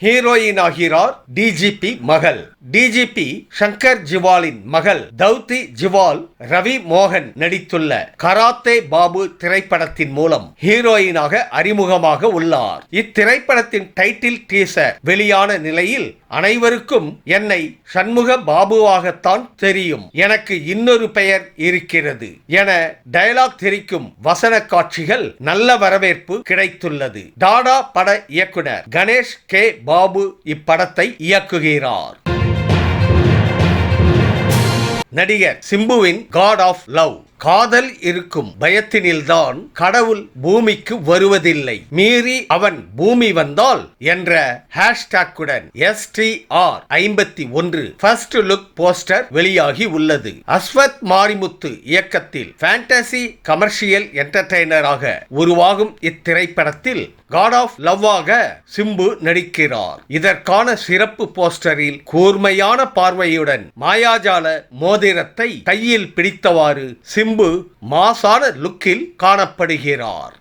Heroine ஆகிறார் DGP மகள். DGP Shankar ஜிவாலின் மகள் தௌதி ஜிவால் ரவி மோகன் நடித்துள்ள கராத்தே பாபு திரைப்படத்தின் மூலம் ஹீரோயினாக அறிமுகமாக உள்ளார். இத்திரைப்படத்தின் டைட்டில் டீசர் வெளியான நிலையில் அனைவருக்கும் என்னை சண்முக பாபுவாகத்தான் தெரியும், எனக்கு இன்னொரு பெயர் இருக்கிறது என டயலாக் தெரிக்கும் வசன காட்சிகள் நல்ல வரவேற்பு கிடைத்துள்ளது. டாடா பட இயக்குனர் கணேஷ் கே பாபு இப்படத்தை இயக்குகிறார். நடிகர் சிம்புவின் காட் ஆஃப் லவ். காதல் இருக்கும் பயத்தினில்தான் கடவுள் பூமிக்கு வருவதில்லை, மீறி அவன் பூமி வந்தால் என்ற ஹேஷ்டாக்குடன் STR51 ஃபர்ஸ்ட் லுக் போஸ்டர் வெளியாகி உள்ளது. அஸ்வத் மாரிமுத்து இயக்கத்தில் ஃபேண்டசி கமர்ஷியல் என்டர்டெய்னராக உருவாகும் இத்திரைப்படத்தில் காட் ஆஃப் லவ்வாக சிம்பு நடிக்கிறார். இதற்கான சிறப்பு போஸ்டரில் கூர்மையான பார்வையுடன் மாயாஜால மோதிரத்தை கையில் பிடித்தவாறு சிம்பு மாசான லுக்கில் காணப்படுகிறார்.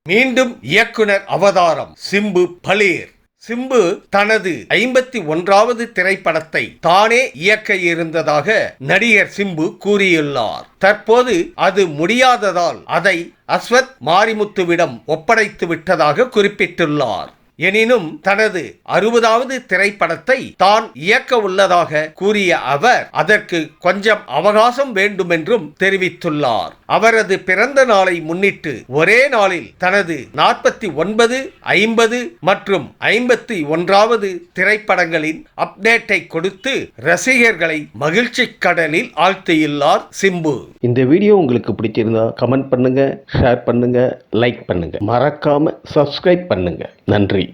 மீண்டும் இயக்குனர் அவதாரம். சிம்பு பளீர். சிம்பு தனது 51வது திரைப்படத்தை தானே இயக்க இருந்ததாக நடிகர் சிம்பு கூறியுள்ளார். தற்போது அது முடியாததால் அதை அஸ்வத் மாரிமுத்துவிடம் ஒப்படைத்து விட்டதாக குறிப்பிட்டுள்ளார். எனினும் தனது 60வது திரைப்படத்தை தான் இயக்க உள்ளதாக கூறிய அவர் அதற்கு கொஞ்சம் அவகாசம் வேண்டும் என்றும் தெரிவித்துள்ளார். அவரது பிறந்த நாளை முன்னிட்டு ஒரே நாளில் தனது 49, 50 மற்றும் 51வது திரைப்படங்களின் அப்டேட்டை கொடுத்து ரசிகர்களை மகிழ்ச்சி கடலில் ஆழ்த்தியுள்ளார் சிம்பு. இந்த வீடியோ உங்களுக்கு பிடிச்சிருந்தா கமெண்ட் பண்ணுங்க, ஷேர் பண்ணுங்க, லைக் பண்ணுங்க, மறக்காம சப்ஸ்கிரைப் பண்ணுங்க. நன்றி.